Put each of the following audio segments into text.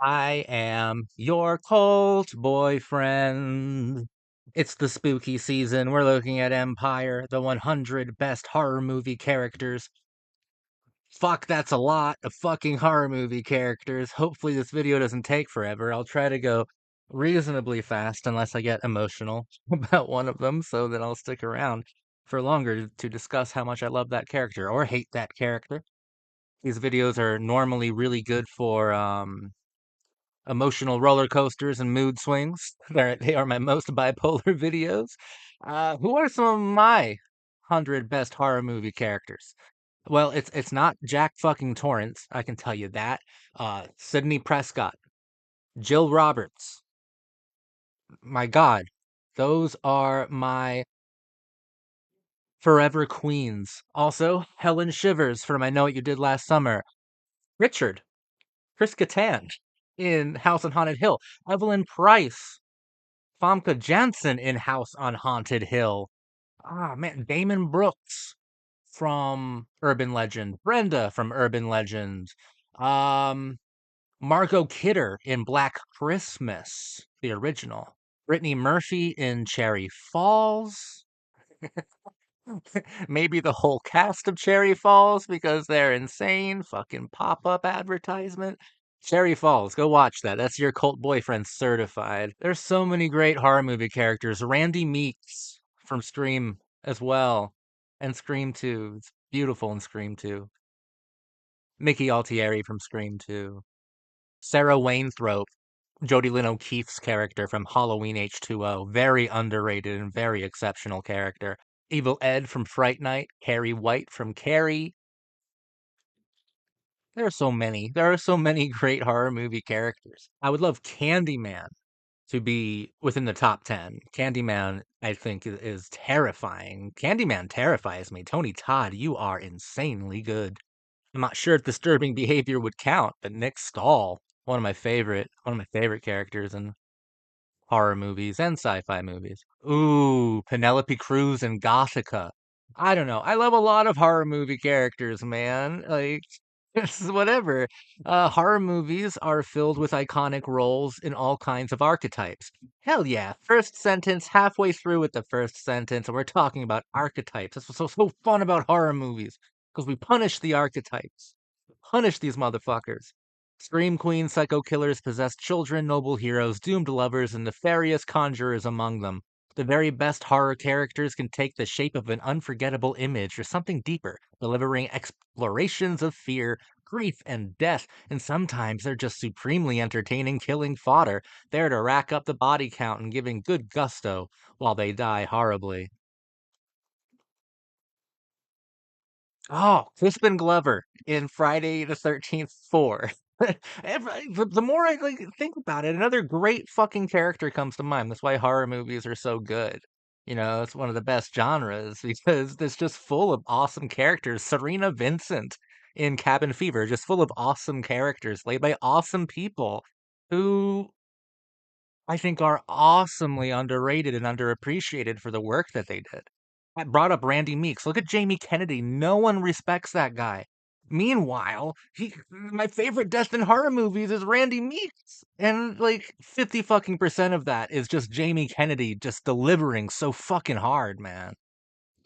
I am your cult boyfriend. It's the spooky season. We're looking at Empire, the 100 best horror movie characters. Fuck, that's a lot of fucking horror movie characters. Hopefully, this video doesn't take forever. I'll try to go reasonably fast unless I get emotional about one of them, so then I'll stick around for longer to discuss how much I love that character or hate that character. These videos are normally really good for emotional roller coasters and mood swings. They are my most bipolar videos. Who are some of my 100 best horror movie characters? Well, it's not Jack fucking Torrance, I can tell you that. Sidney Prescott, Jill Roberts. My God, those are my forever queens. Also, Helen Shivers from I Know What You Did Last Summer. Richard, Chris Kattan in House on Haunted Hill. Evelyn Price, Famke Janssen in House on Haunted Hill. Ah, man, Damon Brooks from Urban Legend. Brenda from Urban Legend. Um, Margot Kidder in Black Christmas, the original. Brittany Murphy in Cherry Falls. Maybe the whole cast of Cherry Falls because they're insane. Fucking pop-up advertisement. Cherry Falls, go watch that. That's your cult boyfriend certified. There's so many great horror movie characters. Randy Meeks from Scream as well. And Scream 2. It's beautiful in Scream 2. Mickey Altieri from Scream 2. Sarah Wainthrope, Jodie Lynn O'Keefe's character from Halloween H2O. Very underrated and very exceptional character. Evil Ed from Fright Night, Carrie White from Carrie. There are so many. There are so many great horror movie characters. I would love Candyman to be within the top 10. Candyman, I think, is terrifying. Candyman terrifies me. Tony Todd, you are insanely good. I'm not sure if disturbing behavior would count, but Nick Stahl, one of my favorite characters in horror movies and sci-fi movies. Ooh, Penelope Cruz and Gothica. I don't know. I love a lot of horror movie characters, man. Like, this is whatever. Horror movies are filled with iconic roles in all kinds of archetypes. Hell yeah. First sentence, halfway through with the first sentence, and we're talking about archetypes. That's what's so fun about horror movies, because we punish the archetypes. Punish these motherfuckers. Scream queens, psycho killers, possessed children, noble heroes, doomed lovers, and nefarious conjurers among them. The very best horror characters can take the shape of an unforgettable image or something deeper, delivering explorations of fear, grief, and death, and sometimes they're just supremely entertaining killing fodder, there to rack up the body count and giving good gusto while they die horribly. Oh, Crispin Glover in Friday the 13th 4. The more I like think about it, another great fucking character comes to mind. That's why horror movies are so good. You know, it's one of the best genres because it's just full of awesome characters. Serena Vincent in Cabin Fever, just full of awesome characters played by awesome people who I think are awesomely underrated and underappreciated for the work that they did. I brought up Randy Meeks. Look at Jamie Kennedy. No one respects that guy. Meanwhile, my favorite death in horror movies is Randy Meeks. And like 50 fucking percent of that is just Jamie Kennedy just delivering so fucking hard, man.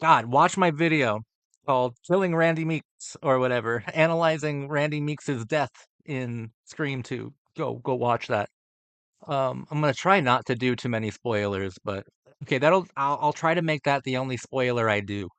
God, watch my video called Killing Randy Meeks or whatever, analyzing Randy Meeks' death in Scream 2. Go watch that. I'm gonna try not to do too many spoilers, but okay, I'll try to make that the only spoiler I do.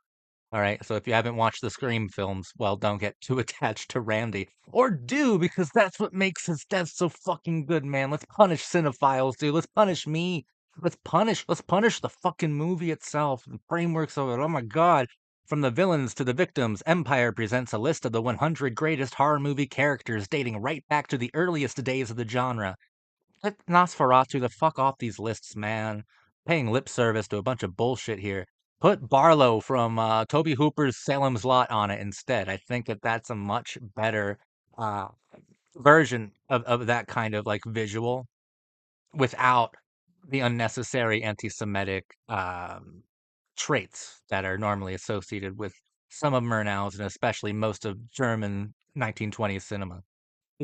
All right, so if you haven't watched the Scream films, well, don't get too attached to Randy. Or do, because that's what makes his death so fucking good, man. Let's punish cinephiles, dude. Let's punish me. Let's punish the fucking movie itself, the frameworks of it. Oh my god. From the villains to the victims, Empire presents a list of the 100 greatest horror movie characters dating right back to the earliest days of the genre. Let Nosferatu the fuck off these lists, man. Paying lip service to a bunch of bullshit here. Put Barlow from Toby Hooper's Salem's Lot on it instead. I think that that's a much better uh, version of that kind of like visual without the unnecessary anti-Semitic traits that are normally associated with some of Murnau's and especially most of German 1920s cinema.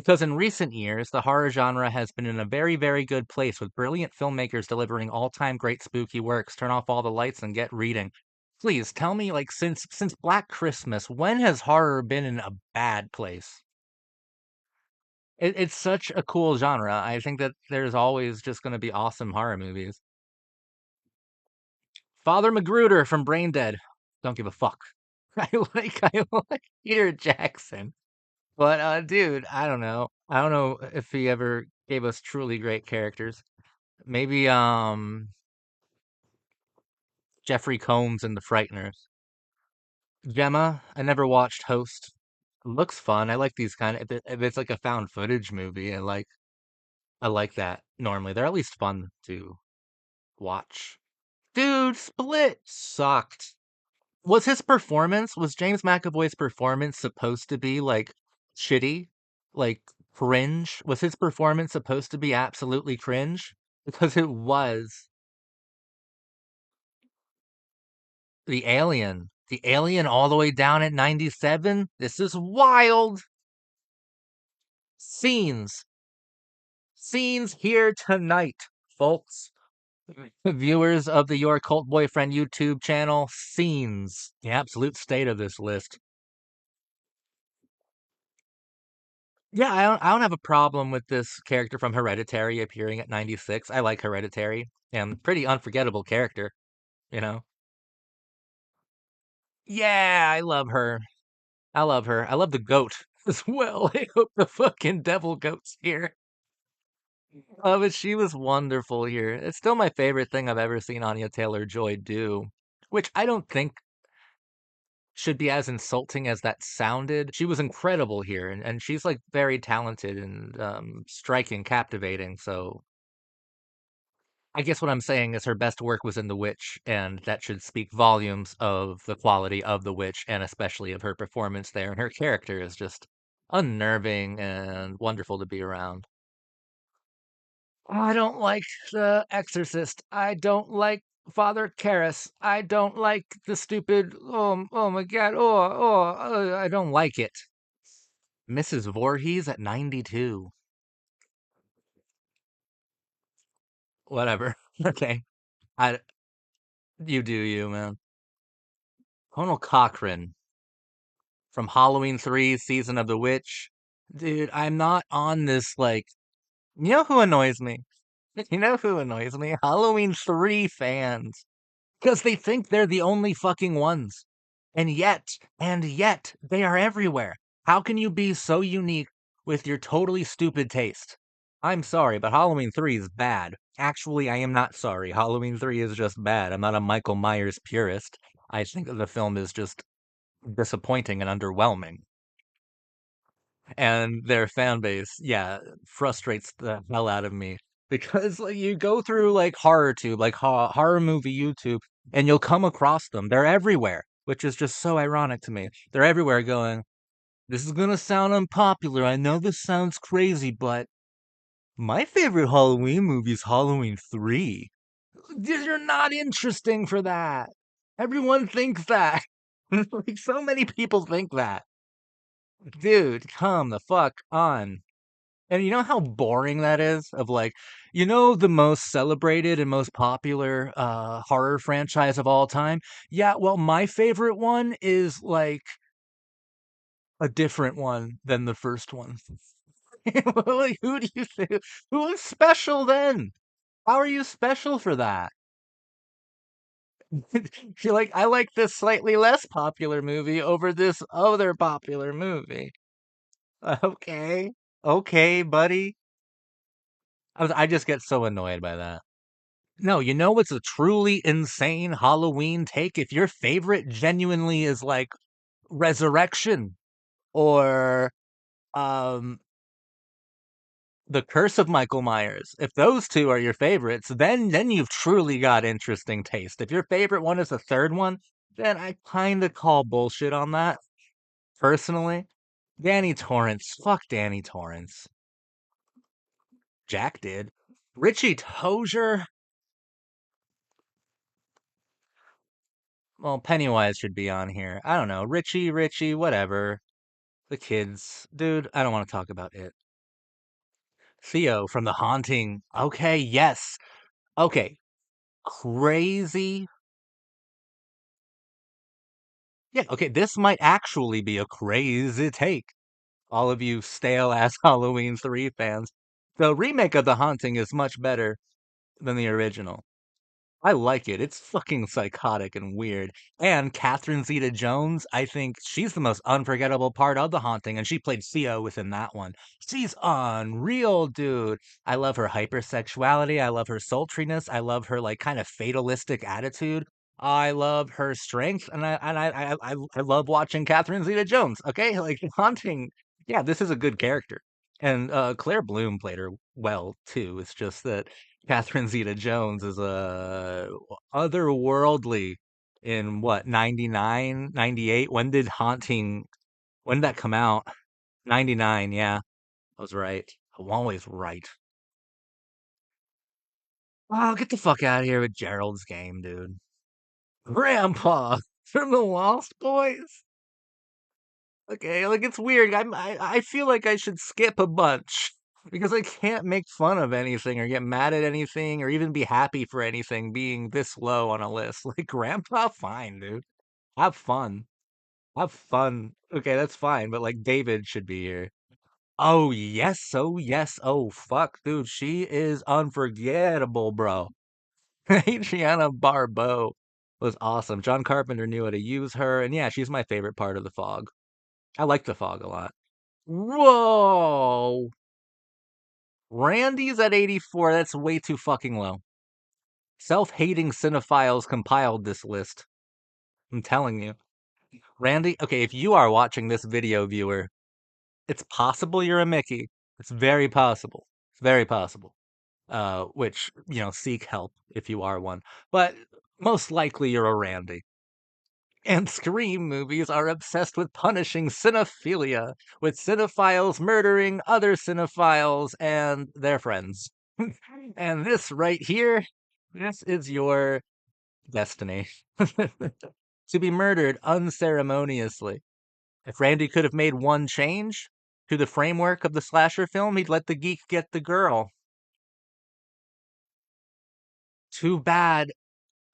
Because in recent years, the horror genre has been in a very, very good place with brilliant filmmakers delivering all-time great spooky works. Turn off all the lights and get reading. Please tell me, like, since Black Christmas, when has horror been in a bad place? It's such a cool genre. I think that there's always just gonna be awesome horror movies. Father Magruder from Brain Dead. Don't give a fuck. I like Peter Jackson. But dude, I don't know. I don't know if he ever gave us truly great characters. Maybe Jeffrey Combs and the Frighteners. Gemma, I never watched Host. Looks fun. I like these kind of if it's like a found footage movie, I like that normally. They're at least fun to watch. Dude, Split sucked. Was James McAvoy's performance supposed to be like shitty? Like cringe? Was his performance supposed to be absolutely cringe? Because it was. The Alien all the way down at 97. This is wild. Scenes. Scenes here tonight, folks. Viewers of the Your Cult Boyfriend YouTube channel, scenes. The absolute state of this list. Yeah, I don't have a problem with this character from Hereditary appearing at 96. I like Hereditary. And pretty unforgettable? You know? Yeah, I love her. I love her. I love the goat as well. I hope the fucking devil goat's here. Oh, but she was wonderful here. It's still my favorite thing I've ever seen Anya Taylor-Joy do, which I don't think should be as insulting as that sounded. She was incredible here, and she's like very talented and striking, captivating. So I guess what I'm saying is her best work was in The Witch, and that should speak volumes of the quality of The Witch, and especially of her performance there. And her character is just unnerving and wonderful to be around. I don't like The Exorcist. I don't like Father Karras. I don't like the stupid. Oh my God. I don't like it. Mrs. Voorhees at 92. Whatever. Okay. I you do you, man. Conal Cochran from Halloween 3 Season of the Witch. Dude, I'm not on this like you know who annoys me? You know who annoys me? Halloween 3 fans. Because they think they're the only fucking ones. And yet, they are everywhere. How can you be so unique with your totally stupid taste? I'm sorry, but Halloween 3 is bad. Actually, I am not sorry. Halloween 3 is just bad. I'm not a Michael Myers purist. I think that the film is just disappointing and underwhelming. And their fan base, yeah, frustrates the hell out of me because like you go through like horror tube, like horror movie YouTube, and you'll come across them. They're everywhere, which is just so ironic to me. They're everywhere going, "This is gonna sound unpopular. I know this sounds crazy, but my favorite Halloween movie is Halloween 3." You're not interesting for that. Everyone thinks that. Like so many people think that. Dude, come the fuck on. And you know how boring that is? Of like, the most celebrated and most popular horror franchise of all time? Yeah, well, my favorite one is like a different one than the first one. Like, who do you think? Who is special then? How are you special for that? You're like, I like this slightly less popular movie over this other popular movie. Okay. Okay, buddy. I just get so annoyed by that. No, you know what's a truly insane Halloween take? If your favorite genuinely is like Resurrection or um The Curse of Michael Myers. If those two are your favorites, then you've truly got interesting taste. If your favorite one is the third one, then I kind of call bullshit on that personally. Danny Torrance, fuck Danny Torrance. Jack did. Richie Tozier, well, Pennywise should be on here. I don't know. Richie, whatever. The kids. Dude, I don't want to talk about it. Theo from The Haunting. Okay, yes. Okay, crazy. Yeah, okay, this might actually be a crazy take. All of you stale ass Halloween 3 fans. The remake of The Haunting is much better than the original. I like it. It's fucking psychotic and weird. And Catherine Zeta-Jones, I think she's the most unforgettable part of The Haunting, and she played Theo within that one. She's unreal, dude. I love her hypersexuality. I love her sultriness. I love her like kind of fatalistic attitude. I love her strength, and I love watching Catherine Zeta-Jones. Okay, like The Haunting. Yeah, this is a good character, and Claire Bloom played her well too. It's just that Catherine Zeta-Jones is otherworldly in what, 99, 98? When did that come out? 99, yeah. I was right. I'm always right. Oh, get the fuck out of here with Gerald's game, dude. Grandpa from the Lost Boys. Okay, like it's weird. I feel like I should skip a bunch because I can't make fun of anything or get mad at anything or even be happy for anything being this low on a list. Like Grandpa, fine, dude. Have fun. Have fun. Okay, that's fine, but like David should be here. Oh yes, oh yes, oh fuck, dude. She is unforgettable, bro. Adriana Barbeau was awesome. John Carpenter knew how to use her, and yeah, she's my favorite part of the fog. I like the fog a lot. Whoa! Randy's at 84. That's way too fucking low. Self-hating cinephiles compiled this list. I'm telling you. Randy, okay, if you are watching this video, viewer, it's possible you're a Mickey. It's very possible. It's very possible. Which, seek help if you are one. But most likely you're a Randy. And Scream movies are obsessed with punishing cinephilia, with cinephiles murdering other cinephiles and their friends. And this right here, this is your destiny. To be murdered unceremoniously. If Randy could have made one change to the framework of the slasher film, he'd let the geek get the girl. Too bad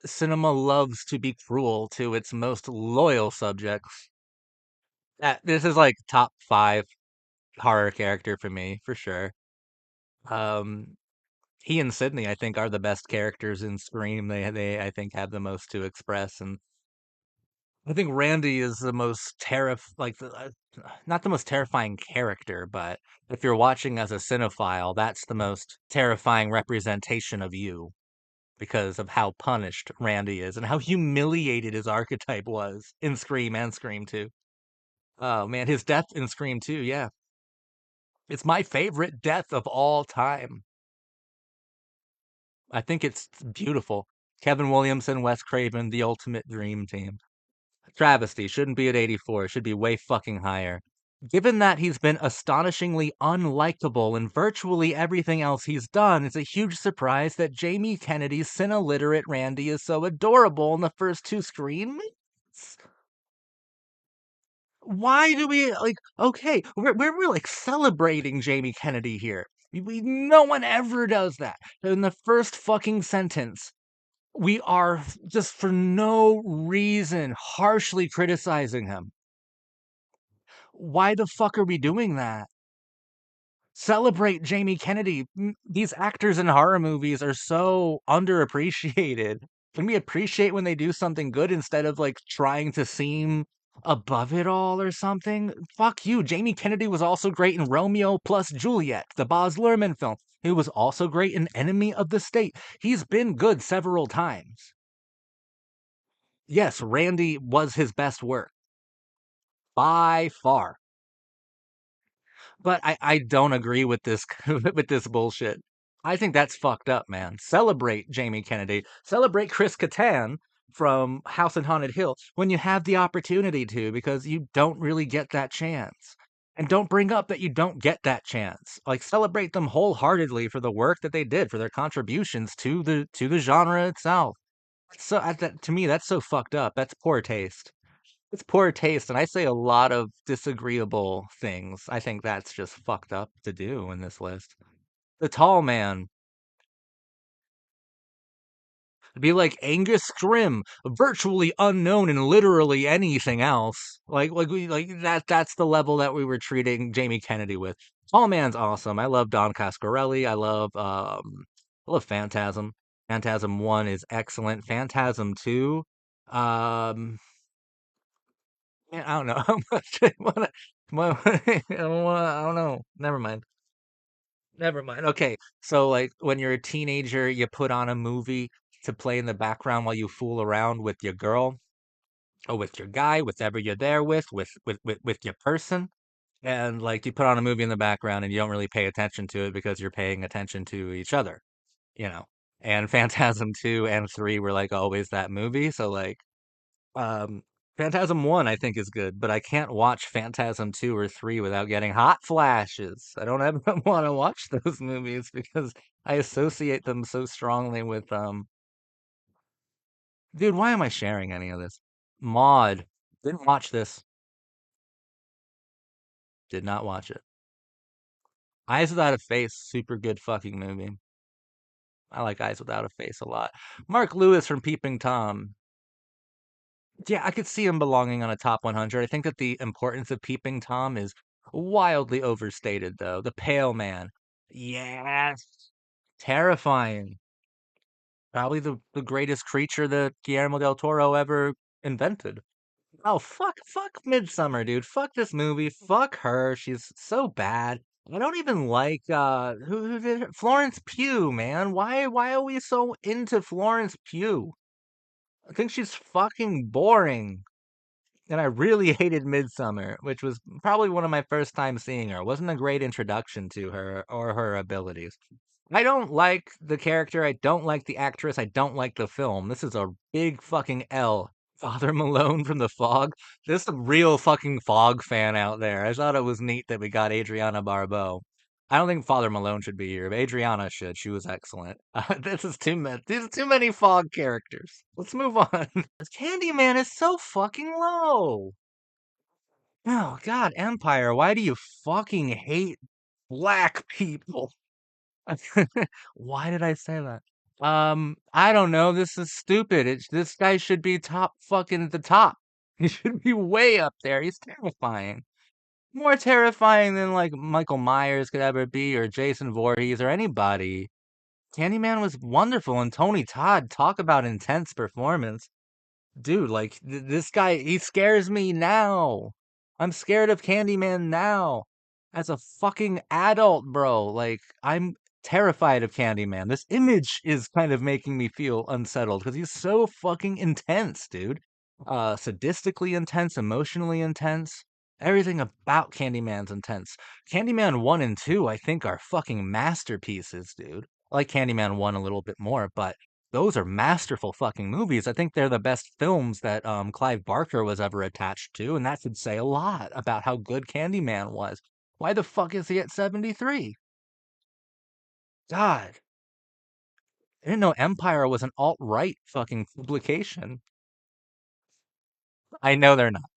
cinema loves to be cruel to its most loyal subjects. This is like top 5 horror character for me, for sure. Um, he and Sydney, I think, are the best characters in Scream. They I think have the most to express, and I think Randy is the most not the most terrifying character, but if you're watching as a cinephile, that's the most terrifying representation of you because of how punished Randy is and how humiliated his archetype was in Scream and Scream 2. Oh man, his death in Scream 2, yeah. It's my favorite death of all time. I think it's beautiful. Kevin Williamson, Wes Craven, the ultimate dream team. Travesty shouldn't be at 84. It should be way fucking higher. Given that he's been astonishingly unlikable in virtually everything else he's done, it's a huge surprise that Jamie Kennedy's sin-illiterate Randy is so adorable in the first 2 Scream movies. Why do we like? Okay, we're like celebrating Jamie Kennedy here. No one ever does that. In the first fucking sentence, we are just for no reason harshly criticizing him. Why the fuck are we doing that? Celebrate Jamie Kennedy. These actors in horror movies are so underappreciated. Can we appreciate when they do something good instead of like trying to seem above it all or something? Fuck you. Jamie Kennedy was also great in Romeo plus Juliet, the Baz Luhrmann film. He was also great in Enemy of the State. He's been good several times. Yes, Randy was his best work by far. But I don't agree with this with this bullshit. I think that's fucked up, man. Celebrate Jamie Kennedy. Celebrate Chris Kattan from House on Haunted Hill when you have the opportunity to, because you don't really get that chance. And don't bring up that you don't get that chance. Like celebrate them wholeheartedly for the work that they did, for their contributions to the genre itself. So to me, that's so fucked up. That's poor taste. It's poor taste, and I say a lot of disagreeable things. I think that's just fucked up to do in this list. The tall man. Be like Angus Scrim, virtually unknown in literally anything else. That's the level that we were treating Jamie Kennedy with. Tall Man's awesome. I love Don Coscarelli. I love Phantasm. Phantasm 1 is excellent. Phantasm 2, um man, I don't know how much I I don't know. Never mind. Never mind. Okay. So like when you're a teenager, you put on a movie to play in the background while you fool around with your girl or with your guy, whatever you're there with your person. And like you put on a movie in the background and you don't really pay attention to it because you're paying attention to each other, you know. And Phantasm 2 and 3 were like always that movie. So like um Phantasm 1 I think is good, but I can't watch Phantasm 2 or 3 without getting hot flashes. I don't ever want to watch those movies because I associate them so strongly with dude, why am I sharing any of this? Maud. Didn't watch this. Did not watch it. Eyes Without a Face, super good fucking movie. I like Eyes Without a Face a lot. Mark Lewis from Peeping Tom. Yeah, I could see him belonging on a top 100. I think that the importance of Peeping Tom is wildly overstated, though. The Pale Man. Yes. Terrifying. Probably the greatest creature that Guillermo del Toro ever invented. Oh, fuck Midsummer, dude. Fuck this movie. Fuck her. She's so bad. I don't even like who did it? Florence Pugh, man. Why are we so into Florence Pugh? I think she's fucking boring. And I really hated Midsummer, which was probably one of my first times seeing her. It wasn't a great introduction to her or her abilities. I don't like the character. I don't like the actress. I don't like the film. This is a big fucking L. Father Malone from The Fog. There's a real fucking Fog fan out there. I thought it was neat that we got Adriana Barbeau. I don't think Father Malone should be here, but Adriana should. She was excellent. This is too many. These are too many Fog characters. Let's move on. Candyman is so fucking low. Oh God, Empire. Why do you fucking hate black people? Why did I say that? I don't know. This is stupid. This guy should be top fucking at the top. He should be way up there. He's terrifying. More terrifying than like Michael Myers could ever be, or Jason Voorhees, or anybody. Candyman was wonderful, and Tony Todd, talk about intense performance. Dude, like this guy, he scares me now. I'm scared of Candyman now. As a fucking adult, bro. Like, I'm terrified of Candyman. This image is kind of making me feel unsettled because he's so fucking intense, dude. Sadistically intense, emotionally intense. Everything about Candyman's intense. Candyman 1 and 2, I think, are fucking masterpieces, dude. I like Candyman 1 a little bit more, but those are masterful fucking movies. I think they're the best films that Clive Barker was ever attached to, and that should say a lot about how good Candyman was. Why the fuck is he at 73? God, I didn't know Empire was an alt-right fucking publication. I know they're not.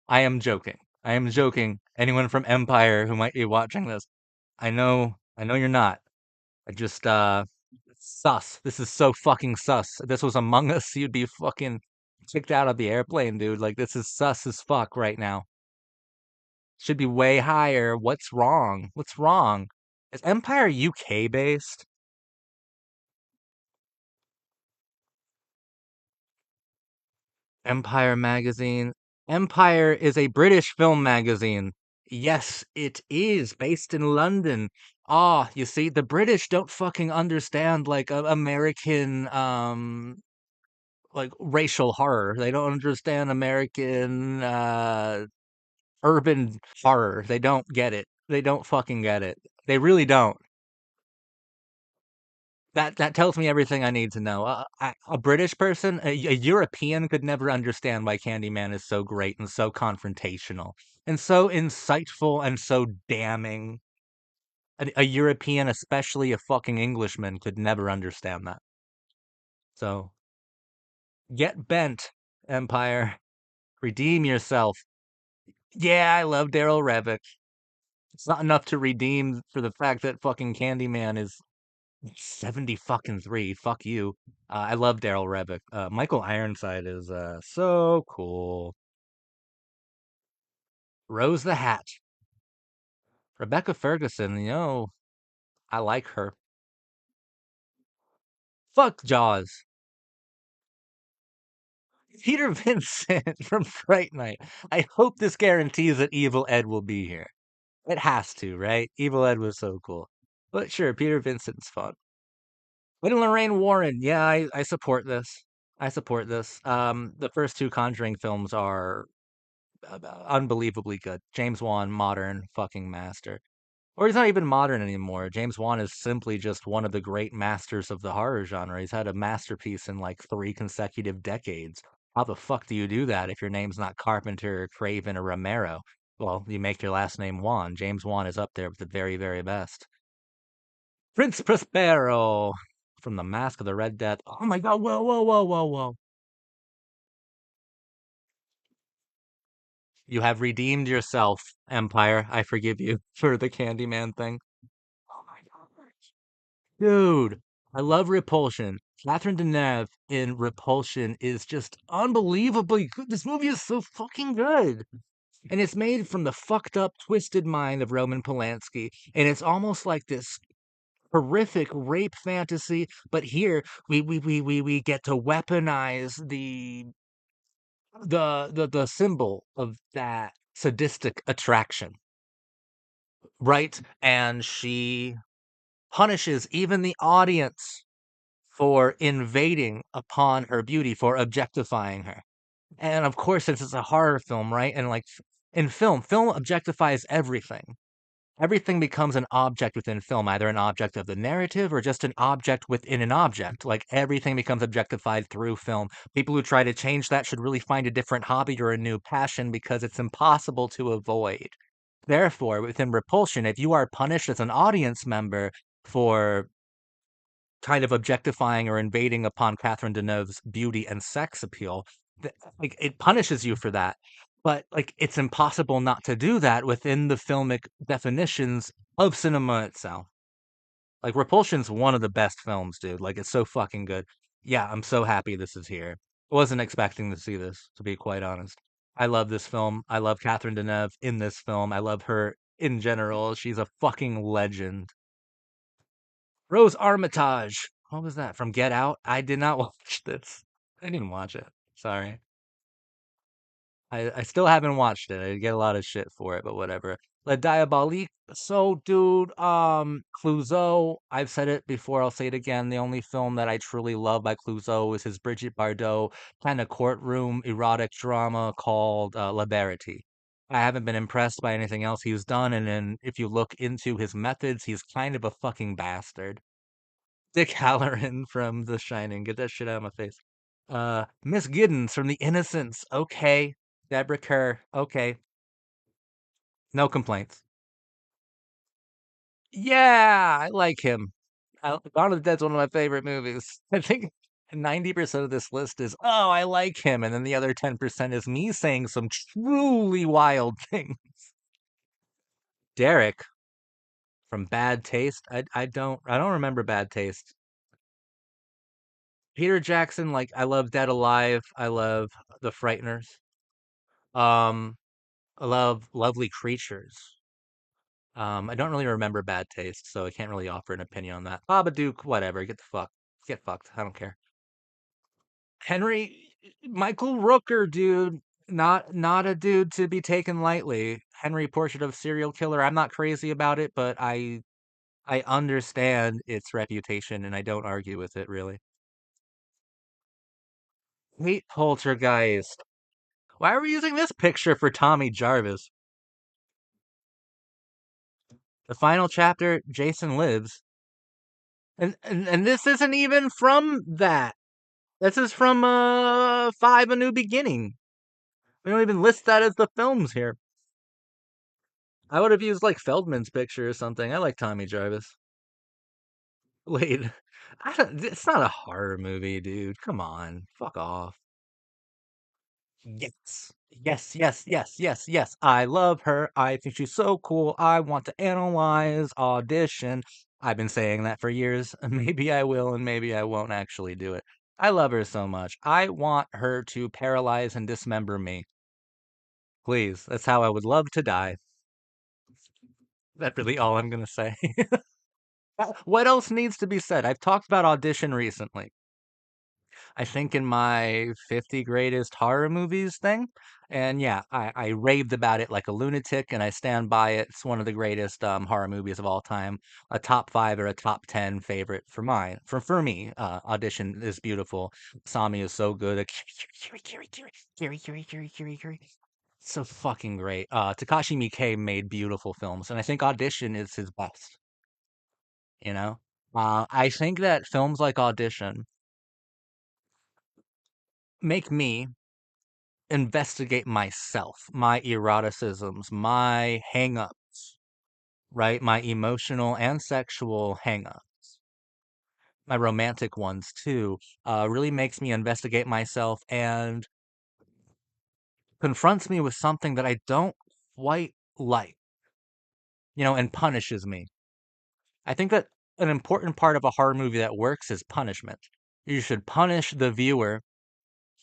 I am joking. I am joking. Anyone from Empire who might be watching this, I know you're not. I just sus. This is so fucking sus. If this was Among Us, you'd be fucking kicked out of the airplane, dude. Like this is sus as fuck right now. Should be way higher. What's wrong? What's wrong? Is Empire UK based? Empire magazine. Empire is a British film magazine. Yes, it is based in London. Ah, you see, the British don't fucking understand like American like racial horror. They don't understand American urban horror. They don't get it. They don't fucking get it. They really don't. That tells me everything I need to know. A British person, a European could never understand why Candyman is so great and so confrontational and so insightful and so damning. A European, especially a fucking Englishman, could never understand that. So get bent, Empire. Redeem yourself. Yeah, I love Daryl Revick. It's not enough to redeem for the fact that fucking Candyman is 70 fucking 3. Fuck you. I love Daryl Revick. Michael Ironside is so cool. Rose the Hat. Rebecca Ferguson, I like her. Fuck Jaws. Peter Vincent from Fright Night. I hope this guarantees that Evil Ed will be here. It has to, right? Evil Ed was so cool. But sure, Peter Vincent's fun. Wait, Lorraine Warren. Yeah, I support this. I support this. The first two Conjuring films are unbelievably good. James Wan, modern fucking master. Or he's not even modern anymore. James Wan is simply just one of the great masters of the horror genre. He's had a masterpiece in like 3 consecutive decades. How the fuck do you do that if your name's not Carpenter, Craven, or Romero? Well, you make your last name Wan. James Wan is up there with the very, very best. Prince Prospero from The Mask of the Red Death. Oh my god, whoa, whoa, whoa, whoa, whoa. You have redeemed yourself, Empire. I forgive you for the Candyman thing. Oh my god. Dude, I love Repulsion. Catherine Deneuve in Repulsion is just unbelievably good. This movie is so fucking good. And it's made from the fucked up, twisted mind of Roman Polanski. And it's almost like this horrific rape fantasy. But here we get to weaponize the symbol of that sadistic attraction, right? And she punishes even the audience for invading upon her beauty, for objectifying her. And of course, since it's a horror film, right? And like in film objectifies everything. Everything becomes an object within film, either an object of the narrative or just an object within an object. Like everything becomes objectified through film. People who try to change that should really find a different hobby or a new passion because it's impossible to avoid. Therefore, within Repulsion, if you are punished as an audience member for kind of objectifying or invading upon Catherine Deneuve's beauty and sex appeal, like it punishes you for that. But like it's impossible not to do that within the filmic definitions of cinema itself. Like Repulsion's one of the best films, dude. Like it's so fucking good. Yeah, I'm so happy this is here. Wasn't expecting to see this, to be quite honest. I love this film. I love Catherine Deneuve in this film. I love her in general. She's a fucking legend. Rose Armitage. What was that? From Get Out? I did not watch this. I didn't watch it. Sorry. I still haven't watched it. I get a lot of shit for it, but whatever. La Diabolique. So, dude, Clouseau, I've said it before, I'll say it again. The only film that I truly love by Clouseau is his Brigitte Bardot kind of courtroom erotic drama called La Verite. I haven't been impressed by anything else he's done, and then if you look into his methods, he's kind of a fucking bastard. Dick Halloran from The Shining. Get that shit out of my face. Miss Giddens from The Innocents. Okay. Deborah Kerr. Okay. No complaints. Yeah, I like him. Dawn of the Dead's one of my favorite movies. I think 90% of this list is, oh, I like him. And then the other 10% is me saying some truly wild things. Derek from Bad Taste. I don't remember Bad Taste. Peter Jackson, like I love Dead Alive. I love The Frighteners. Um, I love Lovely Creatures. I don't really remember Bad Taste, so I can't really offer an opinion on that. Babadook, whatever. Get fucked. I don't care. Henry Michael Rooker, dude. Not a dude to be taken lightly. Henry Portrait of Serial Killer. I'm not crazy about it, but I understand its reputation and I don't argue with it really. Hate Poltergeist. Why are we using this picture for Tommy Jarvis? The final chapter, Jason lives. And this isn't even from that. This is from 5 A New Beginning. We don't even list that as the films here. I would have used like Feldman's picture or something. I like Tommy Jarvis. Wait, it's not a horror movie, dude. Come on. Fuck off. Yes. Yes, yes, yes, yes, yes. I love her. I think she's so cool. I want to analyze Audition. I've been saying that for years. Maybe I will, and maybe I won't actually do it. I love her so much. I want her to paralyze and dismember me. Please. That's how I would love to die. That's really all I'm gonna say. What else needs to be said? I've talked about Audition recently. I think in my 50 greatest horror movies thing. And yeah, I raved about it like a lunatic, and I stand by it. It's one of the greatest horror movies of all time. A top five or a top 10 favorite for mine. For me, Audition is beautiful. Sami is so good. So fucking great. Takashi Miike made beautiful films, and I think Audition is his best, you know? I think that films like Audition make me investigate myself, my eroticisms, my hang-ups, right? My emotional and sexual hang-ups, my romantic ones too, really makes me investigate myself and confronts me with something that I don't quite like, and punishes me. I think that an important part of a horror movie that works is punishment. You should punish the viewer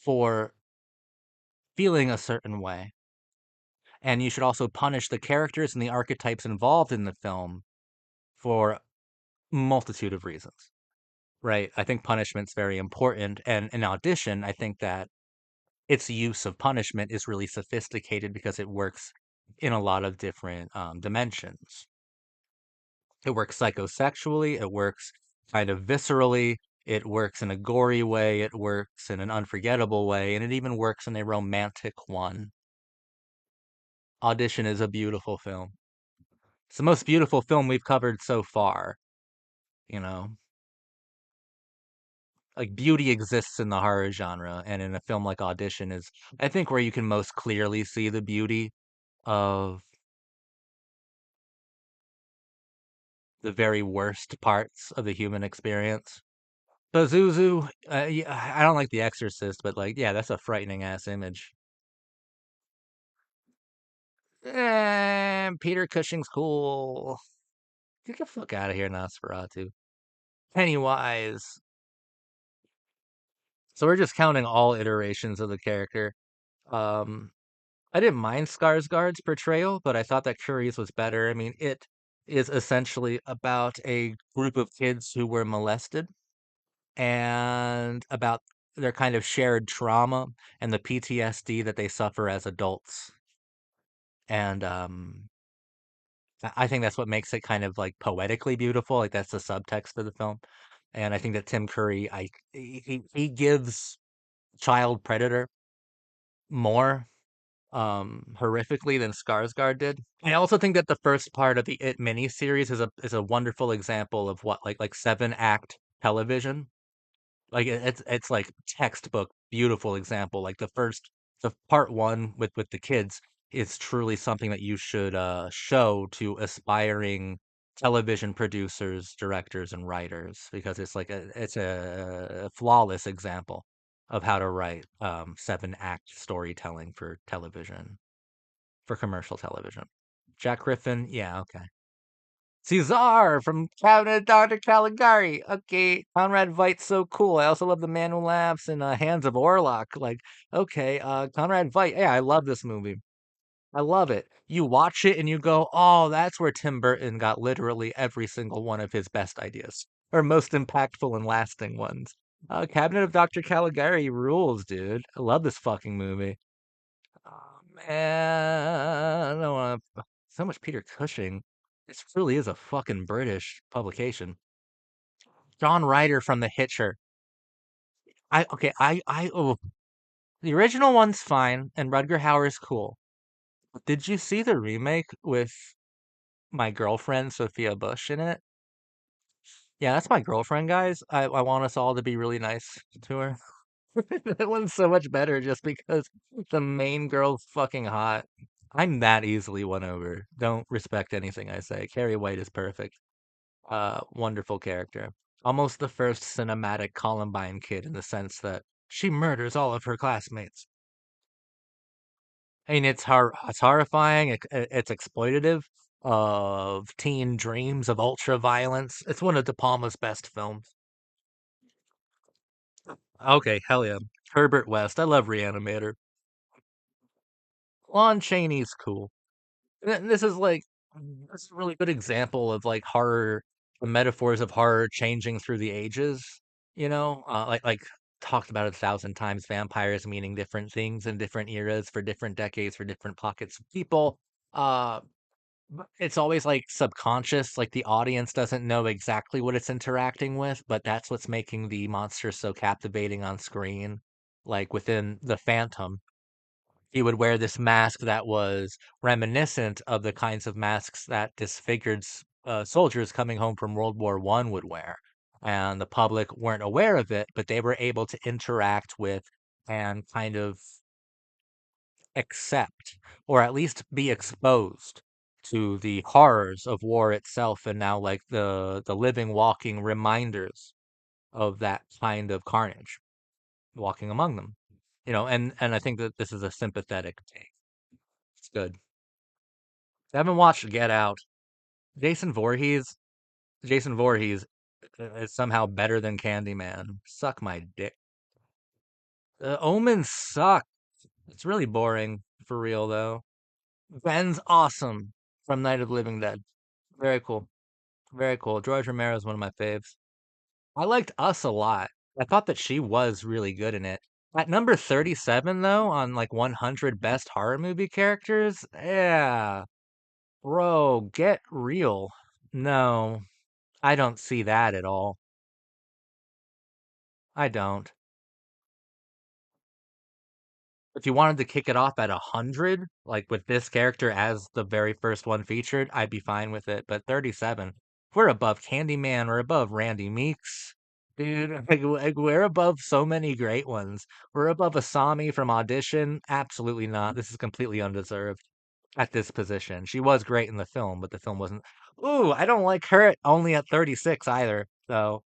for feeling a certain way. And you should also punish the characters and the archetypes involved in the film for multitude of reasons, right? I think punishment's very important. And in Audition, I think that its use of punishment is really sophisticated because it works in a lot of different dimensions. It works psychosexually, it works kind of viscerally, it works in a gory way, it works in an unforgettable way, and it even works in a romantic one. Audition is a beautiful film. It's the most beautiful film we've covered so far, you know. Like beauty exists in the horror genre, and in a film like Audition is, I think, where you can most clearly see the beauty of the very worst parts of the human experience. Pazuzu, yeah, I don't like The Exorcist, but like, yeah, that's a frightening ass image. Peter Cushing's cool. Get the fuck out of here, Nosferatu. Pennywise. So we're just counting all iterations of the character. Um, I didn't mind Skarsgård's portrayal, but I thought that Curry's was better. I mean, it is essentially about a group of kids who were molested and about their kind of shared trauma and the PTSD that they suffer as adults. And I think that's what makes it kind of like poetically beautiful. Like that's the subtext of the film. And I think that Tim Curry, he gives child predator more horrifically than Skarsgård did. I also think that the first part of the It miniseries is a wonderful example of what like 7 act television. Like it's like textbook beautiful example. Like the part one with the kids is truly something that you should show to aspiring television producers, directors, and writers because it's a flawless example of how to write 7 act storytelling for television, for commercial television. Jack Griffin, yeah, okay. Caesar from Cabinet of Dr. Caligari. Okay, Conrad Veidt's so cool. I also love The Man Who Laughs and Hands of Orlok. Like, okay, Conrad Veidt. Yeah, I love this movie. I love it. You watch it and you go, oh, that's where Tim Burton got literally every single one of his best ideas, or most impactful and lasting ones. Cabinet of Dr. Caligari rules, dude. I love this fucking movie. Oh man, I don't want so much Peter Cushing. This really is a fucking British publication. John Ryder from The Hitcher. Oh, the original one's fine, and Rutger Hauer's cool. But did you see the remake with my girlfriend Sophia Bush in it? Yeah, that's my girlfriend, guys. I want us all to be really nice to her. That one's so much better just because the main girl's fucking hot. I'm that easily won over. Don't respect anything I say. Carrie White is perfect. Wonderful character. Almost the first cinematic Columbine kid in the sense that she murders all of her classmates. I mean, it's horrifying. It's exploitative of teen dreams of ultra violence. It's one of De Palma's best films. Okay, hell yeah. Herbert West. I love Reanimator. Lon Chaney's cool. This is like this is a really good example of like horror, the metaphors of horror changing through the ages. Like talked about it 1,000 times. Vampires meaning different things in different eras for different decades for different pockets of people. Uh, but it's always like subconscious, like the audience doesn't know exactly what it's interacting with, but that's what's making the monster so captivating on screen. Like within the Phantom, he would wear this mask that was reminiscent of the kinds of masks that disfigured soldiers coming home from World War I would wear. And the public weren't aware of it, but they were able to interact with and kind of accept, or at least be exposed to the horrors of war itself, and now like the living, walking reminders of that kind of carnage walking among them. And I think that this is a sympathetic take. It's good. I haven't watched Get Out. Jason Voorhees. Jason Voorhees is somehow better than Candyman. Suck my dick. Omen sucks. It's really boring for real though. Ben's awesome from Night of the Living Dead. Very cool. Very cool. George Romero is one of my faves. I liked Us a lot. I thought that she was really good in it. At number 37 though, on like 100 best horror movie characters, yeah. Bro, get real. No, I don't see that at all. I don't. If you wanted to kick it off at 100, like with this character as the very first one featured, I'd be fine with it. But 37, we're above Candyman, we're above Randy Meeks. Dude, like we're above so many great ones. We're above Asami from Audition. Absolutely not. This is completely undeserved at this position. She was great in the film, but the film wasn't. Ooh, I don't like her only at 36 either. So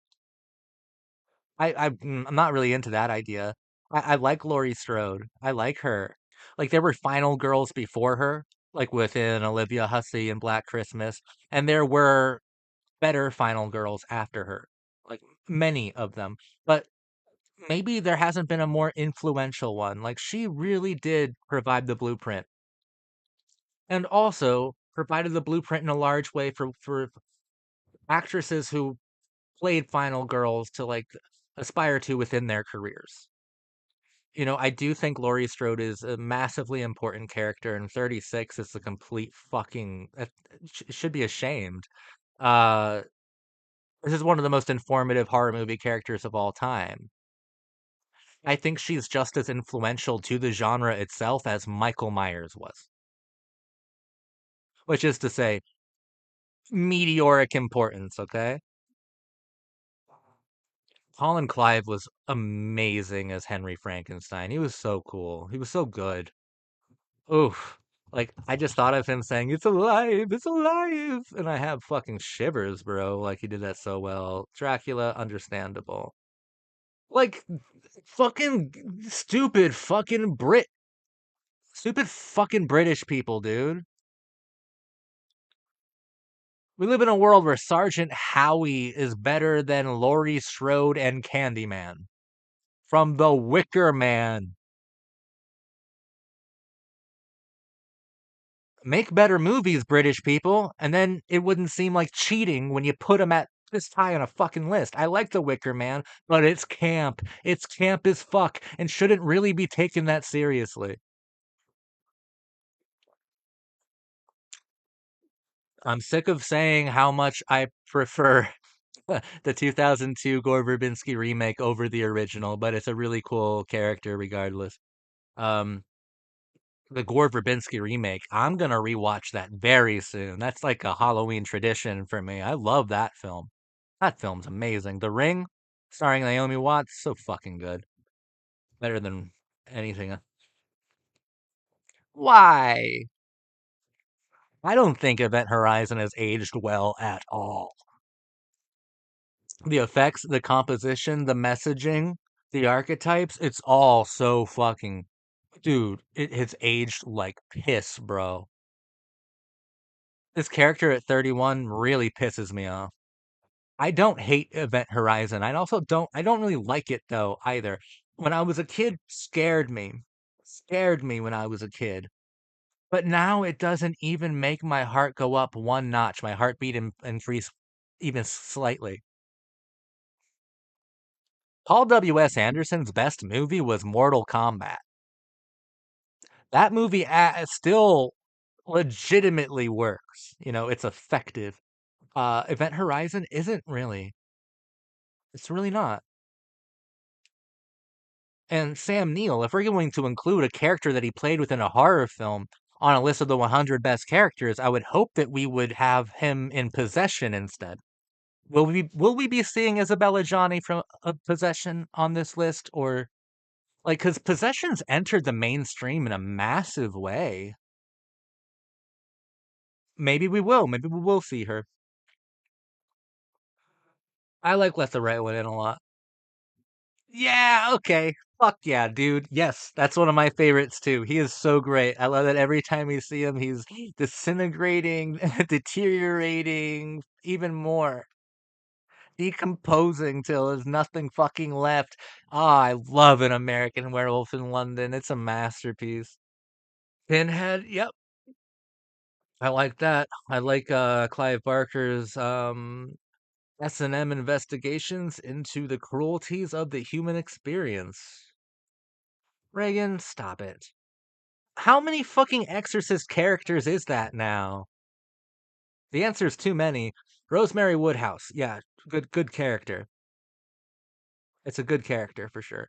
I'm not really into that idea. I like Laurie Strode. I like her. Like there were final girls before her, like within Olivia Hussey and Black Christmas, and there were better final girls after her, like many of them. But maybe there hasn't been a more influential one. Like she really did provide the blueprint, and also provided the blueprint in a large way for actresses who played final girls to like aspire to within their careers. I do think Laurie Strode is a massively important character, and 36 is a complete fucking should be ashamed. Uh, this is one of the most informative horror movie characters of all time. I think she's just as influential to the genre itself as Michael Myers was, which is to say, meteoric importance. Okay, Colin Clive was amazing as Henry Frankenstein. He was so cool. He was so good. Oof. Like, I just thought of him saying, "It's alive, it's alive," and I have fucking shivers, bro. Like, he did that so well. Dracula, understandable. Like, fucking stupid fucking British people, dude. We live in a world where Sergeant Howie is better than Laurie Strode and Candyman from The Wicker Man. Make better movies, British people, and then it wouldn't seem like cheating when you put them at this high on a fucking list. I like The Wicker Man, but it's camp. It's camp as fuck and shouldn't really be taken that seriously. I'm sick of saying how much I prefer the 2002 Gore Verbinski remake over the original, but it's a really cool character regardless. Um, the Gore Verbinski remake, I'm gonna rewatch that very soon. That's like a Halloween tradition for me. I love that film. That film's amazing. The Ring, starring Naomi Watts, so fucking good. Better than anything. Why? I don't think Event Horizon has aged well at all. The effects, the composition, the messaging, the archetypes, it's all so fucking Dude, it has aged like piss, bro. This character at 31 really pisses me off. I don't hate Event Horizon. I don't really like it though either. When I was a kid, scared me. Scared me when I was a kid. But now it doesn't even make my heart go up one notch. My heartbeat increase even slightly. Paul W.S. Anderson's best movie was Mortal Kombat. That movie still legitimately works. You know, it's effective. Event Horizon isn't really. It's really not. And Sam Neill, if we're going to include a character that he played within a horror film on a list of the 100 best characters, I would hope that we would have him in Possession instead. Will we be seeing Isabella Johnny from Possession on this list, or like, because Possession's entered the mainstream in a massive way? Maybe we will. Maybe we will see her. I like Let the Right One In a lot. Yeah, okay. Fuck yeah, dude. Yes, that's one of my favorites too. He is so great. I love that every time we see him, he's disintegrating, deteriorating even more, decomposing till there's nothing fucking left. Ah, I love An American Werewolf in London. It's a masterpiece. Pinhead, yep. I like that. I like Clive Barker's S&M investigations into the cruelties of the human experience. Reagan, stop it. How many fucking Exorcist characters is that now? The answer is too many. Rosemary Woodhouse. Yeah, good character. It's a good character for sure.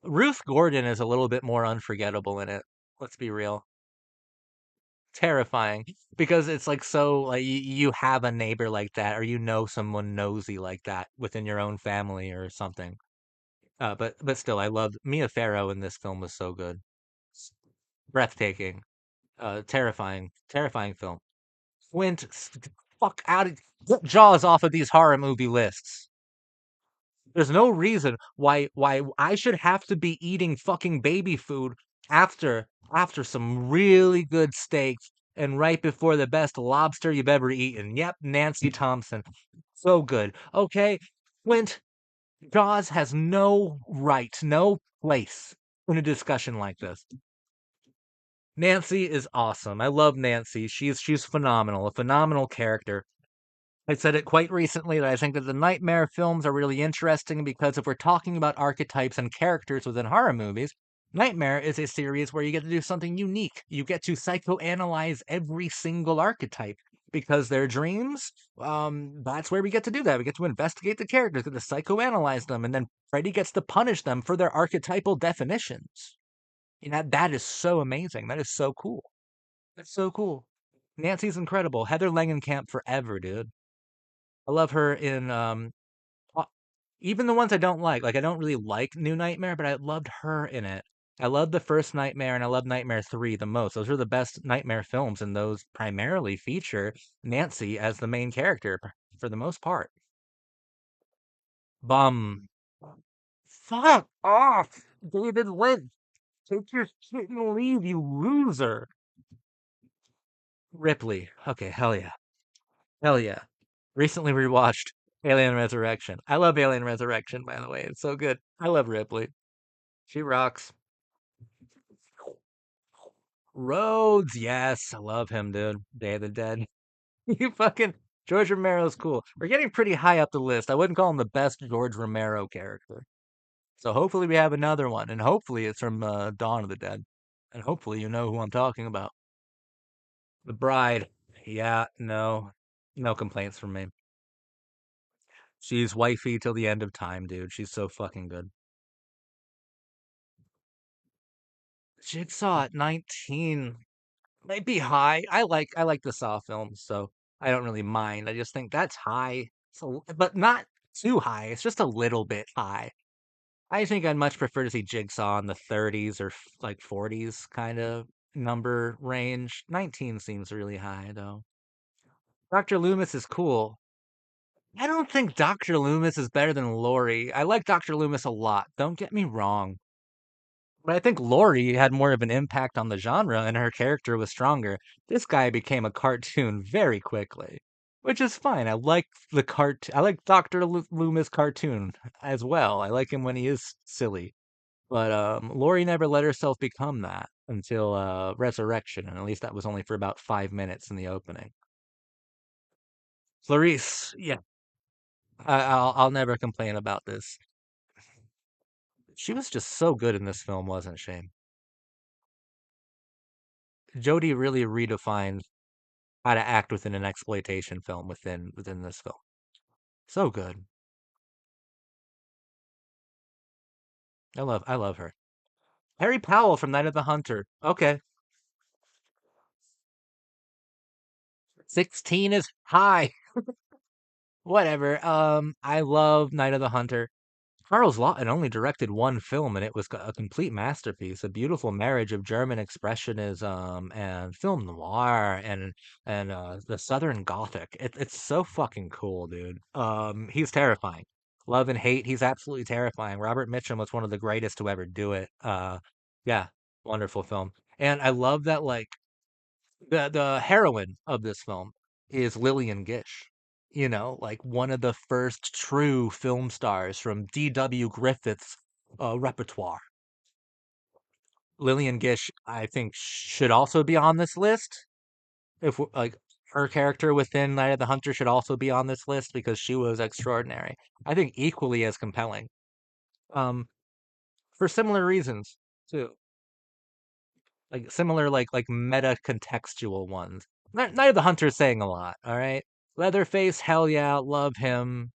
Ruth Gordon is a little bit more unforgettable in it. Let's be real. Terrifying because it's like so like you have a neighbor like that, or you know someone nosy like that within your own family or something. But still, I loved Mia Farrow in this film was so good. S- Breathtaking. Terrifying film. Quint, fuck out of get Jaws off of these horror movie lists. There's no reason why I should have to be eating fucking baby food after some really good steaks and right before the best lobster you've ever eaten. Yep, Nancy Thompson. So good. Okay, Quint, Jaws has no right, no place in a discussion like this. Nancy is awesome. I love Nancy. She's phenomenal, a phenomenal character. I said it quite recently that I think that the Nightmare films are really interesting because if we're talking about archetypes and characters within horror movies, Nightmare is a series where you get to do something unique. You get to psychoanalyze every single archetype because their dreams, that's where we get to do that. We get to investigate the characters, get to psychoanalyze them, and then Freddy gets to punish them for their archetypal definitions. You know, that is so amazing. That is so cool. That's so cool. Nancy's incredible. Heather Langenkamp forever, dude. I love her in uh, even the ones I don't like. I don't really like New Nightmare, but I loved her in it. I love the first Nightmare and I love Nightmare 3 the most. Those are the best Nightmare films, and those primarily feature Nancy as the main character for the most part. Bum. Fuck off, David Lynch. Take your shit and leave, you loser. Ripley. Okay, hell yeah. Hell yeah. Recently rewatched Alien Resurrection. I love Alien Resurrection, by the way. It's so good. I love Ripley. She rocks. Rhodes, yes. I love him, dude. Day of the Dead. You fucking George Romero's cool. We're getting pretty high up the list. I wouldn't call him the best George Romero character. So hopefully we have another one, and hopefully it's from Dawn of the Dead. And hopefully you know who I'm talking about. The Bride. Yeah, no. No complaints from me. She's wifey till the end of time, dude. She's so fucking good. Jigsaw at 19 might be high. I like the Saw films, so I don't really mind. I just think that's high. So, but not too high. It's just a little bit high. I think I'd much prefer to see Jigsaw in the 30s or like 40s kind of number range. 19 seems really high though. Dr. Loomis is cool. I don't think Dr. Loomis is better than Laurie. I like Dr. Loomis a lot. Don't get me wrong. But I think Laurie had more of an impact on the genre and her character was stronger. This guy became a cartoon very quickly, which is fine. I like Dr. Loomis cartoon as well. I like him when he is silly. But Laurie never let herself become that until Resurrection, and at least that was only for about 5 minutes in the opening. Clarice, yeah, I'll never complain about this. She was just so good in this film, wasn't she? Jodie really redefined how to act within an exploitation film within this film. So good. I love her. Harry Powell from Night of the Hunter. Okay. 16 is high. Whatever. I love Night of the Hunter. Charles Laughton only directed one film, and it was a complete masterpiece, a beautiful marriage of German expressionism and film noir and the Southern Gothic. It's so fucking cool, dude. He's terrifying. Love and hate, he's absolutely terrifying. Robert Mitchum was one of the greatest to ever do it. Yeah, wonderful film. And I love that like the heroine of this film is Lillian Gish. You know, like one of the first true film stars from D.W. Griffith's repertoire. Lillian Gish, I think, should also be on this list. If like her character within Night of the Hunter should also be on this list because she was extraordinary. I think equally as compelling. Um, for similar reasons too, like similar like meta contextual ones. Night of the Hunter is saying a lot. All right. Leatherface, hell yeah, love him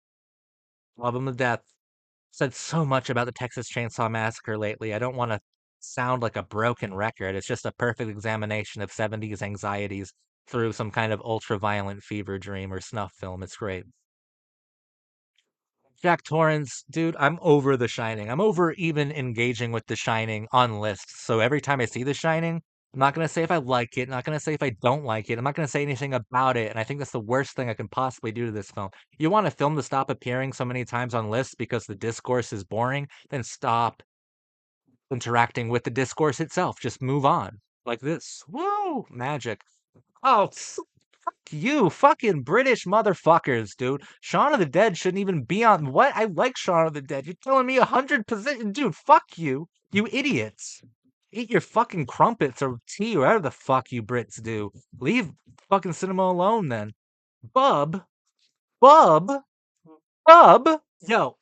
to death. Said so much about the Texas Chainsaw Massacre lately. I don't want to sound like a broken record. It's just a perfect examination of 70s anxieties through some kind of ultra violent fever dream or snuff film. It's great. Jack Torrance, dude, I'm over The Shining. I'm over even engaging with The Shining on lists. So every time I see The Shining, I'm not going to say if I like it, not going to say if I don't like it. I'm not going to say anything about it. And I think that's the worst thing I can possibly do to this film. You want a film to stop appearing so many times on lists because the discourse is boring? Then stop interacting with the discourse itself. Just move on. Like this. Woo! Magic. Oh, you fucking British motherfuckers, dude. Shaun of the Dead shouldn't even be on. What? I like Shaun of the Dead. You're telling me 100%, dude. Fuck you, you idiots. Eat your fucking crumpets or tea or whatever the fuck you Brits do. Leave fucking cinema alone, then. Bub, bub, bub. Yo,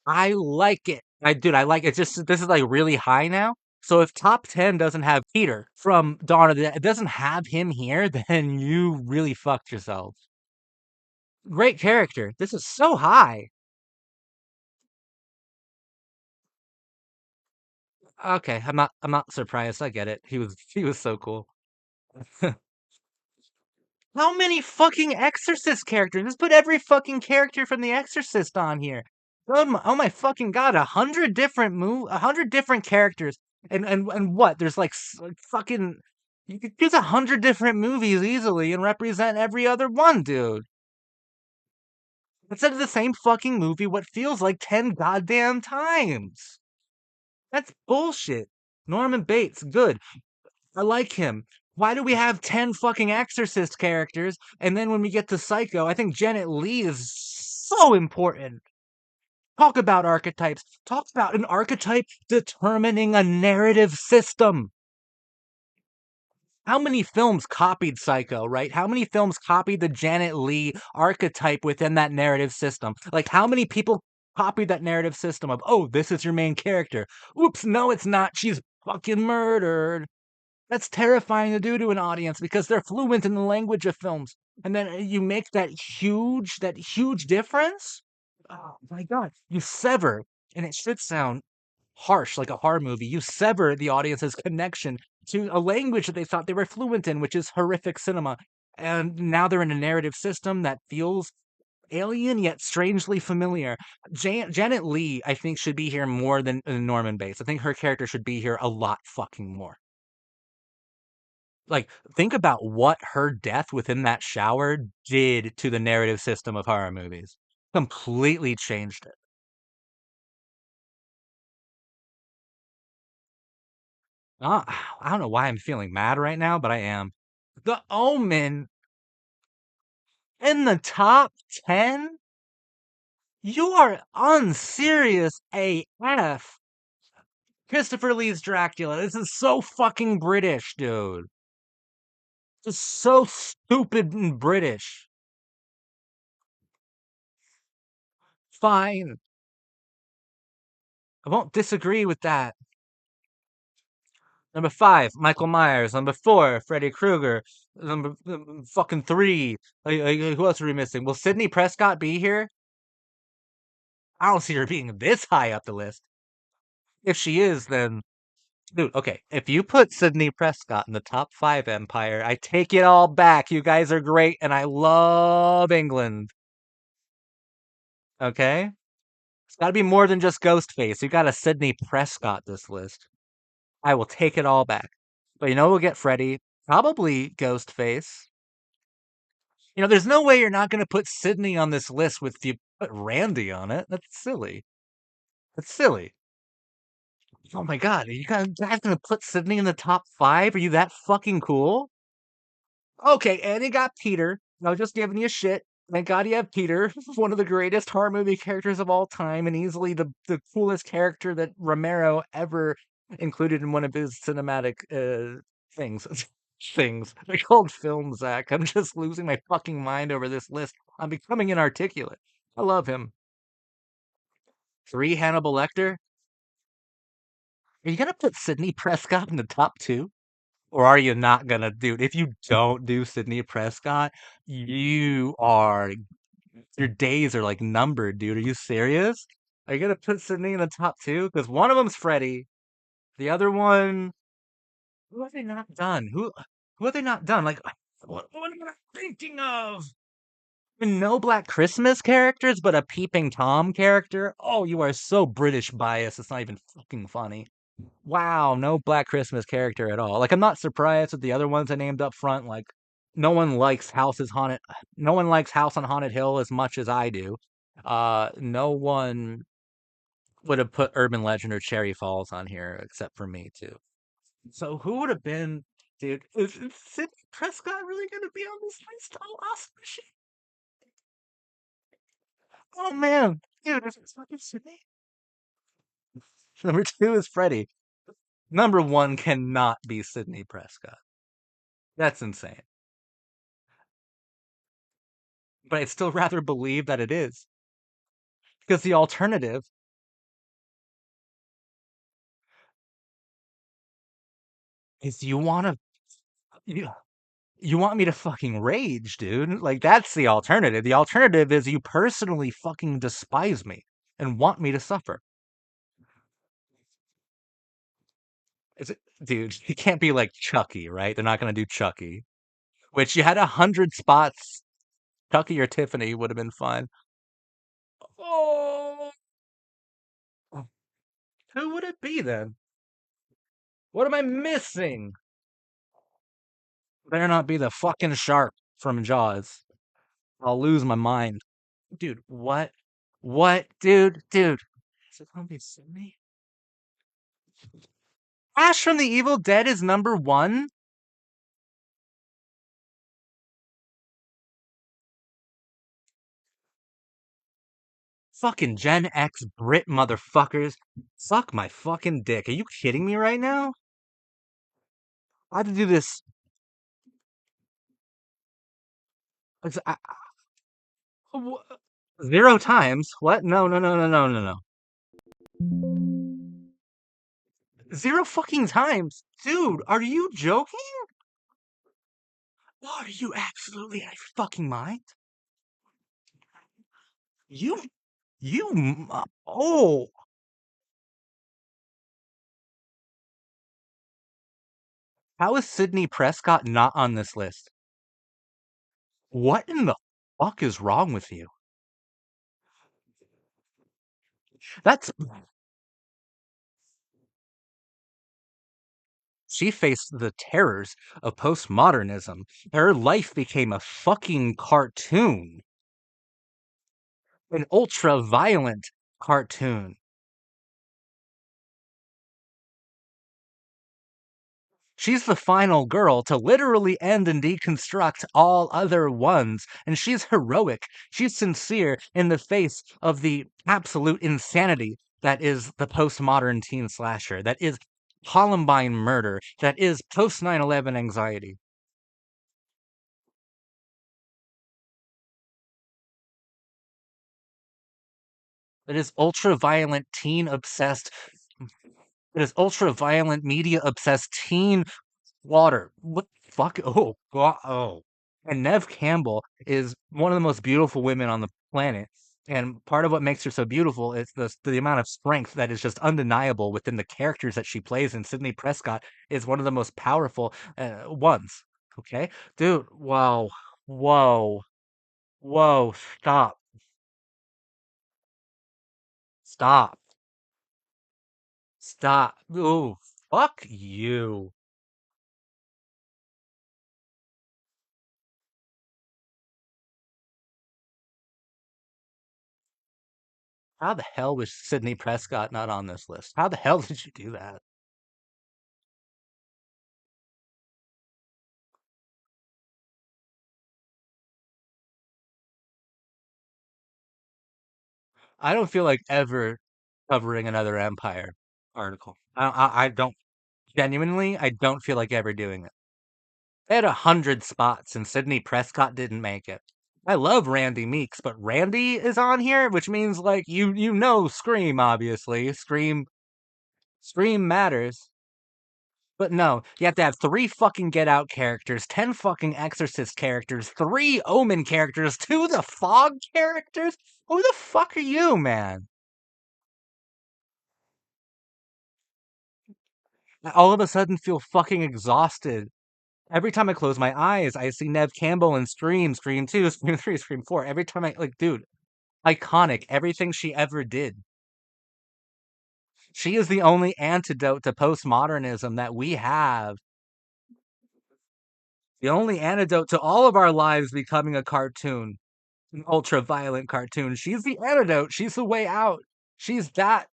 I like it. I like it. Just this is like really high now. So if top 10 doesn't have Peter from Dawn of the Dead, it doesn't have him here, then you really fucked yourself. Great character. This is so high. Okay, I'm not surprised. I get it. He was so cool. How many fucking Exorcist characters? Just put every fucking character from The Exorcist on here. Oh my fucking god, 100 different characters. And what? There's like fucking you could choose 100 different movies easily and represent every other one, dude. Instead of the same fucking movie, what feels like 10 goddamn times. That's bullshit. Norman Bates, good. I like him. Why do we have 10 fucking Exorcist characters? And then when we get to Psycho, I think Janet Leigh is so important. Talk about archetypes. Talk about an archetype determining a narrative system. How many films copied Psycho, right? How many films copied the Janet Leigh archetype within that narrative system? Like, how many people copied that narrative system of, oh, this is your main character? Oops, no, it's not. She's fucking murdered. That's terrifying to do to an audience because they're fluent in the language of films. And then you make that huge difference. Oh my God. You sever, and it should sound harsh like a horror movie. You sever the audience's connection to a language that they thought they were fluent in, which is horrific cinema. And now they're in a narrative system that feels alien yet strangely familiar. Janet Leigh, I think, should be here more than Norman Bates. I think her character should be here a lot fucking more. Like, think about what her death within that shower did to the narrative system of horror movies. Completely changed it. Uh, I don't know why I'm feeling mad right now, but I am. The Omen in the top 10? You are unserious AF. Christopher Lee's Dracula. This is so fucking British, dude. This is so stupid and British. Fine. I won't disagree with that. Number 5, Michael Myers. Number 4, Freddy Krueger. Number fucking 3. Who else are we missing? Will Sidney Prescott be here? I don't see her being this high up the list. If she is, then dude, okay. If you put Sidney Prescott in the top 5 Empire, I take it all back. You guys are great, and I love England. Okay? It's got to be more than just Ghostface. You got to Sidney Prescott this list. I will take it all back. But you know, we'll get Freddy. Probably Ghostface. You know, there's no way you're not going to put Sidney on this list with you put Randy on it. That's silly. That's silly. Oh my god, are you guys gonna put Sidney in the top 5? Are you that fucking cool? Okay, and you got Peter. I was just giving you shit. Thank God you have Peter, one of the greatest horror movie characters of all time, and easily the coolest character that Romero ever included in one of his cinematic things. Things. They're called films, Zach. I'm just losing my fucking mind over this list. I'm becoming inarticulate. I love him. 3, Hannibal Lecter. Are you gonna put Sidney Prescott in the top 2? Or are you not gonna do it? If you don't do Sidney Prescott, you are your days are like numbered, dude. Are you serious? Are you gonna put Sidney in the top 2? Because one of them's Freddy. The other one, who have they not done? Who have they not done? Like, what am I thinking of? No Black Christmas characters, but a Peeping Tom character. Oh, you are so British biased. It's not even fucking funny. Wow, no Black Christmas character at all. Like, I'm not surprised with the other ones I named up front. Like, no one likes no one likes House on Haunted Hill as much as I do. No one would have put Urban Legend or Cherry Falls on here except for me too. So who would have been, dude? Is Sidney Prescott really gonna be on this list? Oh, awesome shit. Oh man, dude, it's fucking Sidney. Number 2 is Freddy. Number 1 cannot be Sidney Prescott. That's insane. But I'd still rather believe that it is. Because the alternative is you, you want me to fucking rage, dude. Like that's the alternative. The alternative is you personally fucking despise me and want me to suffer. Is it, dude, you can't be like Chucky, right? They're not gonna do Chucky. Which you had 100 spots. Chucky or Tiffany would have been fun. Oh, who would it be then? What am I missing? Better not be the fucking shark from Jaws. I'll lose my mind. Dude, what? What? Dude. Is it gonna be Sydney? Ash from the Evil Dead is number 1? Fucking Gen X Brit motherfuckers. Suck my fucking dick. Are you kidding me right now? I had to do this 0 times. What? No. 0 fucking times. Dude, are you joking? Are you absolutely out of your fucking mind? You, oh, how is Sidney Prescott not on this list? What in the fuck is wrong with you? That's She faced the terrors of postmodernism. Her life became a fucking cartoon, an ultra violent cartoon. She's the final girl to literally end and deconstruct all other ones, and she's heroic. She's sincere in the face of the absolute insanity that is the postmodern teen slasher, that is Columbine murder, that is post 9/11 anxiety. It is ultra violent, teen obsessed. It is ultra violent, media obsessed teen water. What the fuck? Oh, God. Oh. And Nev Campbell is one of the most beautiful women on the planet. And part of what makes her so beautiful is the amount of strength that is just undeniable within the characters that she plays. And Sydney Prescott is one of the most powerful ones. Okay? Dude, whoa. Whoa. Whoa. Stop. Stop. Stop. Ooh, fuck you. How the hell was Sydney Prescott not on this list? How the hell did you do that? I don't feel like ever covering another Empire article. I don't genuinely. I don't feel like ever doing it. They had 100 spots, and Sydney Prescott didn't make it. I love Randy Meeks, but Randy is on here, which means like you know Scream, obviously. Scream matters. But no, you have to have 3 fucking Get Out characters, 10 fucking Exorcist characters, 3 Omen characters, 2 The Fog characters? Who the fuck are you, man? I all of a sudden feel fucking exhausted. Every time I close my eyes, I see Nev Campbell in Scream, Scream 2, Scream 3, Scream 4. Every time I like, dude, iconic, everything she ever did. She is the only antidote to postmodernism that we have. The only antidote to all of our lives becoming a cartoon. An ultra violent cartoon. She's the antidote. She's the way out. She's that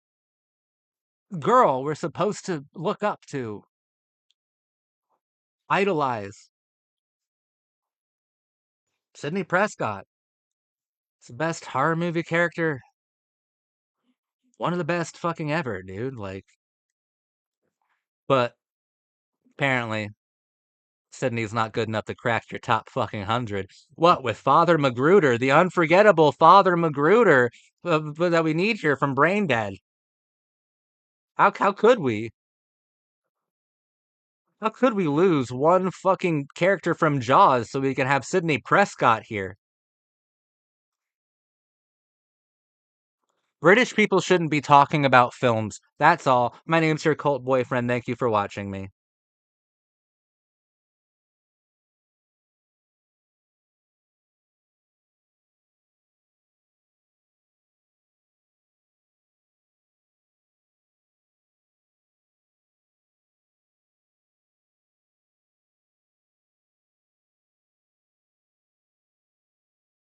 girl we're supposed to look up to, idolize. Sydney Prescott. It's the best horror movie character. One of the best fucking ever, dude. Like, but apparently Sydney's not good enough to crack your top fucking 100. What with Father Magruder, the unforgettable Father Magruder that we need here from Brain Dead? How could we? How could we lose one fucking character from Jaws so we can have Sydney Prescott here? British people shouldn't be talking about films. That's all. My name's your cult boyfriend. Thank you for watching me.